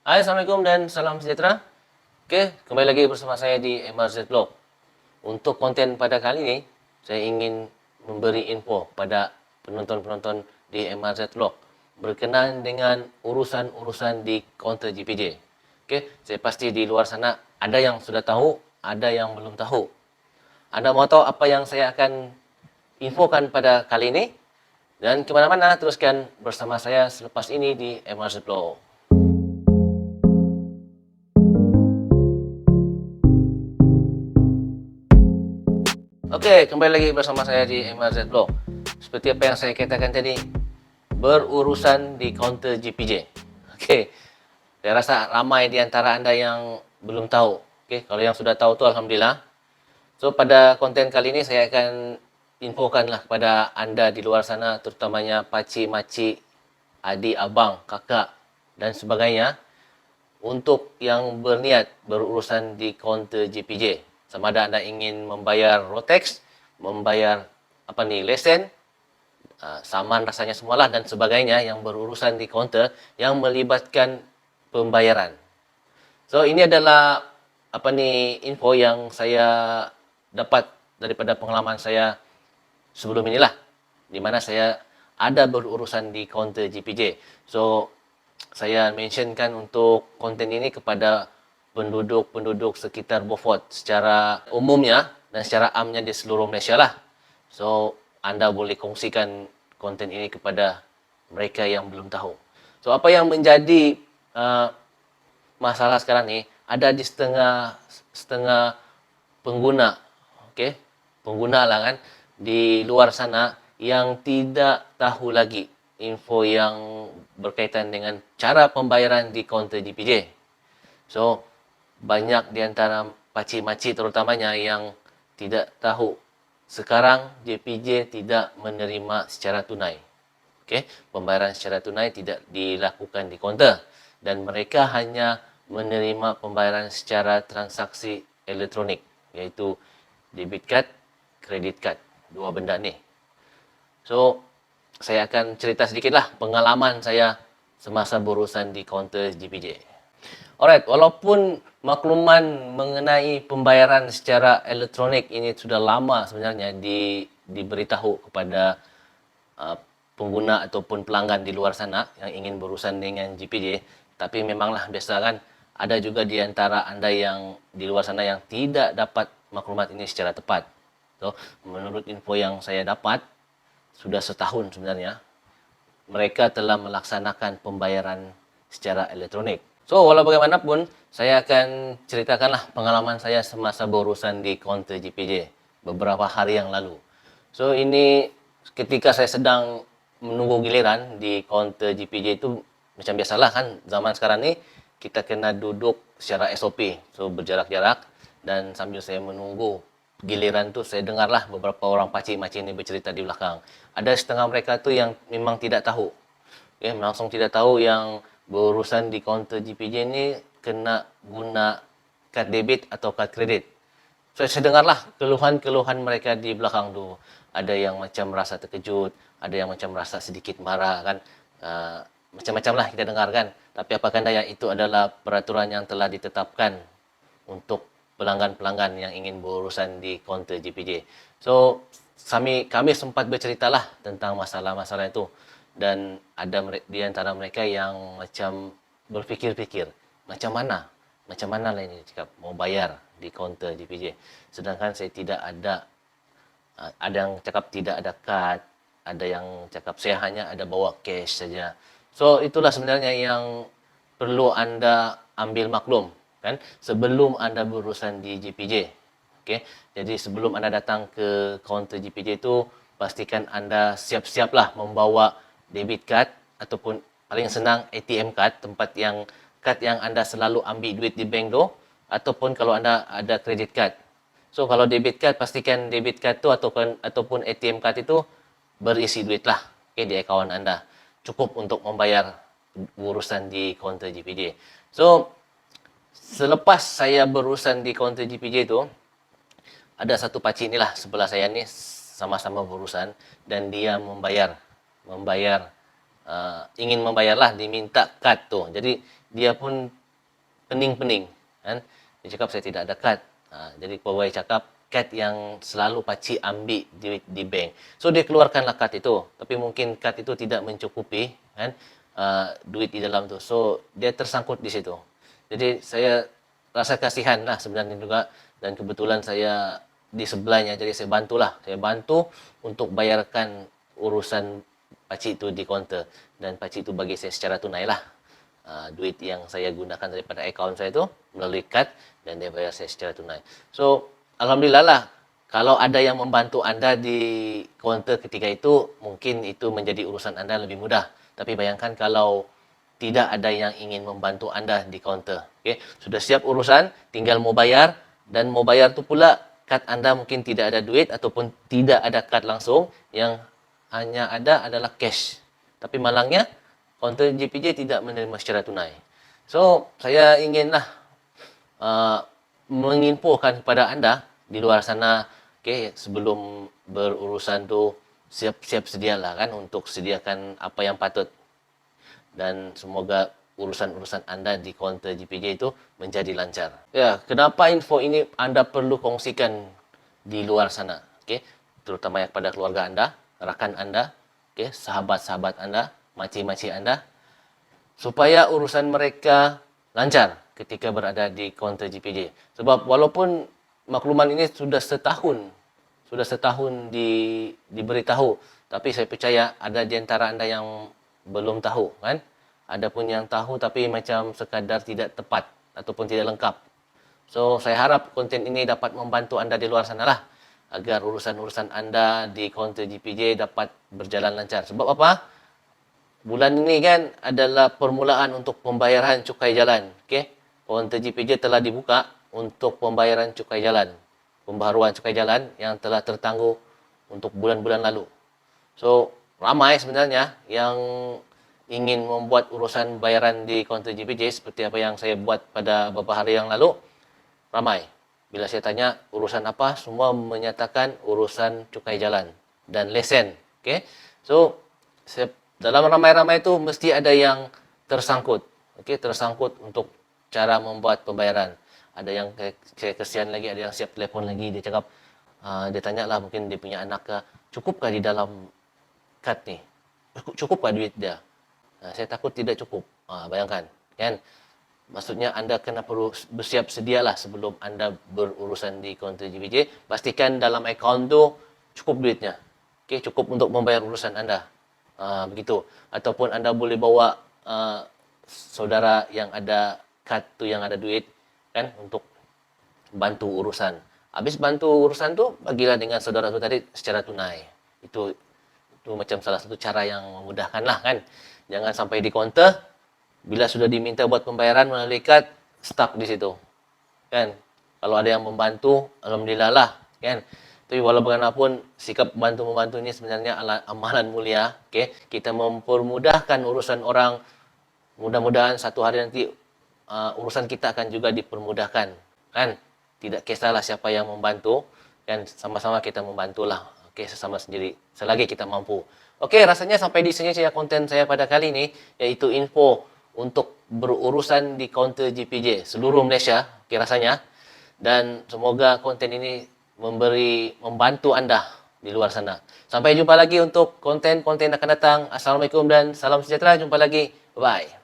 Hai, Assalamualaikum dan salam sejahtera. Oke, kembali lagi bersama saya di MRZ Vlog. Untuk konten pada kali ini, saya ingin memberi info pada penonton-penonton di MRZ Vlog berkenaan dengan urusan-urusan di kaunter JPJ. Oke, saya pasti di luar sana ada yang sudah tahu, ada yang belum tahu. Anda mau tahu apa yang saya akan infokan pada kali ini? Dan kemana-mana, teruskan bersama saya selepas ini di MRZ Vlog. Oke, kembali lagi bersama saya di MRZ Vlog. Seperti apa yang saya katakan tadi, berurusan di kaunter JPJ. Oke, saya rasa ramai di antara Anda yang belum tahu. Oke, kalau yang sudah tahu tu Alhamdulillah. So, pada konten kali ini saya akan infokanlah kepada Anda di luar sana, terutamanya pakcik, makcik, adik, abang, kakak dan sebagainya, untuk yang berniat berurusan di kaunter JPJ. Sama ada anda ingin membayar Rotex, membayar lesen, saman rasanya semualah dan sebagainya yang berurusan di kaunter yang melibatkan pembayaran. So ini adalah info yang saya dapat daripada pengalaman saya sebelum inilah, di mana saya ada berurusan di kaunter JPJ. So saya mentionkan untuk konten ini kepada penduduk-penduduk sekitar Beaufort secara umumnya dan secara amnya di seluruh Malaysia lah. So, anda boleh kongsikan konten ini kepada mereka yang belum tahu. So, apa yang menjadi uh, masalah sekarang ni, ada di setengah pengguna, okay? Pengguna lah kan, di luar sana yang tidak tahu lagi info yang berkaitan dengan cara pembayaran di kaunter JPJ. So, banyak di antara pakcik-makcik terutamanya yang tidak tahu sekarang JPJ tidak menerima secara tunai. Okay? Pembayaran secara tunai tidak dilakukan di kaunter dan mereka hanya menerima pembayaran secara transaksi elektronik, iaitu debit card, credit card, dua benda ni. So, saya akan cerita sedikitlah pengalaman saya semasa berurusan di kaunter JPJ. Alright, walaupun makluman mengenai pembayaran secara elektronik ini sudah lama sebenarnya diberitahu kepada uh, pengguna ataupun pelanggan di luar sana yang ingin berurusan dengan JPJ, tapi memanglah biasa kan, ada juga di antara anda yang di luar sana yang tidak dapat maklumat ini secara tepat. So, menurut info yang saya dapat, sudah setahun sebenarnya mereka telah melaksanakan pembayaran secara elektronik. So, walau bagaimanapun, saya akan ceritakanlah pengalaman saya semasa berurusan di kaunter JPJ beberapa hari yang lalu. So, ini ketika saya sedang menunggu giliran di kaunter JPJ itu, macam biasalah kan, zaman sekarang ni kita kena duduk secara SOP. So, berjarak-jarak dan sambil saya menunggu giliran tu, saya dengarlah beberapa orang pakcik-makcik ni bercerita di belakang. Ada setengah mereka tu yang memang tidak tahu. Okay, langsung tidak tahu yang berurusan di kaunter JPJ ni kena guna kad debit atau kad kredit. So, saya dengarlah keluhan-keluhan mereka di belakang tu. Ada yang macam rasa terkejut, ada yang macam rasa sedikit marah kan. Macam-macam lah kita dengar kan. Tapi apakah daya, itu adalah peraturan yang telah ditetapkan untuk pelanggan-pelanggan yang ingin berurusan di kaunter JPJ. So, kami sempat berceritalah tentang masalah-masalah itu. Dan ada di antara mereka yang macam berfikir-fikir, macam mana lah ini cakap mau bayar di kaunter JPJ, sedangkan saya tidak ada. Ada yang cakap tidak ada kad, ada yang cakap saya hanya ada bawa cash saja. So, itulah sebenarnya yang perlu anda ambil maklum kan sebelum anda berurusan di JPJ. Okey, jadi sebelum anda datang ke kaunter JPJ itu, pastikan anda siap-siaplah membawa debit card ataupun paling senang ATM card, kad yang anda selalu ambil duit di bank tu, ataupun kalau anda ada credit card. So, kalau debit card, pastikan debit card tu ataupun ATM card itu berisi duit lah, okay, di akaun anda. Cukup untuk membayar urusan di kaunter JPJ. So, selepas saya berurusan di kaunter JPJ itu, ada satu pakcik ni lah sebelah saya ni, sama-sama berurusan dan dia membayar ingin membayarlah, diminta kad tu. Jadi dia pun pening-pening kan. Dia cakap saya tidak ada kad. Jadi pegawai cakap kad yang selalu pakcik ambil duit di bank. So dia keluarkanlah kad itu. Tapi mungkin kad itu tidak mencukupi kan duit di dalam tu. So dia tersangkut di situ. Jadi saya rasa kasihan lah sebenarnya juga, dan kebetulan saya di sebelahnya, jadi saya bantulah. Saya bantu untuk bayarkan urusan pakcik itu di kaunter, dan pakcik itu bagi saya secara tunai lah. Duit yang saya gunakan daripada akaun saya itu melalui kad, dan dia bayar saya secara tunai. So alhamdulillah lah, kalau ada yang membantu anda di kaunter ketika itu, mungkin itu menjadi urusan anda lebih mudah. Tapi bayangkan kalau tidak ada yang ingin membantu anda di kaunter. Okay? Sudah siap urusan, tinggal mau bayar, dan mau bayar tu pula kad anda mungkin tidak ada duit ataupun tidak ada kad langsung, yang hanya ada adalah cash. Tapi malangnya kaunter JPJ tidak menerima secara tunai. So saya inginlah menginfokan kepada anda di luar sana, okay, sebelum berurusan tu siap-siap sedialah kan untuk sediakan apa yang patut, dan semoga urusan-urusan anda di kaunter JPJ itu menjadi lancar. Ya, kenapa info ini anda perlu kongsikan di luar sana, okay? Terutama kepada keluarga anda, rakan anda, okay? Sahabat-sahabat anda, makcik-makcik anda, supaya urusan mereka lancar ketika berada di kaunter JPJ. Sebab walaupun makluman ini sudah setahun diberitahu, tapi saya percaya ada di antara anda yang belum tahu kan. Ada pun yang tahu tapi macam sekadar tidak tepat ataupun tidak lengkap. So saya harap konten ini dapat membantu anda di luar sana lah, agar urusan-urusan anda di kaunter JPJ dapat berjalan lancar. Sebab apa? Bulan ini kan adalah permulaan untuk pembayaran cukai jalan. Okay? Kaunter JPJ telah dibuka untuk pembayaran cukai jalan, pembaharuan cukai jalan yang telah tertangguh untuk bulan-bulan lalu. So ramai sebenarnya yang ingin membuat urusan bayaran di kaunter JPJ seperti apa yang saya buat pada beberapa hari yang lalu. Ramai. Bila saya tanya urusan apa, semua menyatakan urusan cukai jalan dan lesen. Okay? So dalam ramai-ramai itu mesti ada yang tersangkut. Okay? Tersangkut untuk cara membuat pembayaran. Ada yang saya kesian lagi, ada yang siap telefon lagi. Dia cakap, dia tanya lah mungkin dia punya anak ke, cukupkah di dalam kad ni? Cukupkah duit dia? Saya takut tidak cukup. Bayangkan, kan? Maksudnya anda kena perlu bersiap sedialah sebelum anda berurusan di kaunter JPJ. Pastikan dalam akaun tu cukup duitnya. Okay, cukup untuk membayar urusan anda. Begitu. Ataupun anda boleh bawa saudara yang ada kad tu, yang ada duit, kan, untuk bantu urusan. Habis bantu urusan tu, bagilah dengan saudara tu tadi secara tunai. Itu macam salah satu cara yang memudahkan lah kan. Jangan sampai di kaunter, bila sudah diminta buat pembayaran melalui kad, stuck di situ. Kan? Kalau ada yang membantu, alhamdulillah lah, kan? Tapi walau bagaimanapun, sikap bantu-membantu ini sebenarnya amalan mulia. Okay? Kita mempermudahkan urusan orang. Mudah-mudahan satu hari nanti urusan kita akan juga dipermudahkan. Kan? Tidak kisahlah siapa yang membantu. Kan? Sama-sama kita membantulah. Okay? Sesama sendiri. Selagi kita mampu. Okey, rasanya sampai di sini saja konten saya pada kali ini, iaitu info untuk berurusan di kaunter JPJ seluruh Malaysia, okey rasanya. Dan semoga konten ini membantu anda di luar sana. Sampai jumpa lagi untuk konten-konten akan datang. Assalamualaikum dan salam sejahtera. Jumpa lagi. Bye.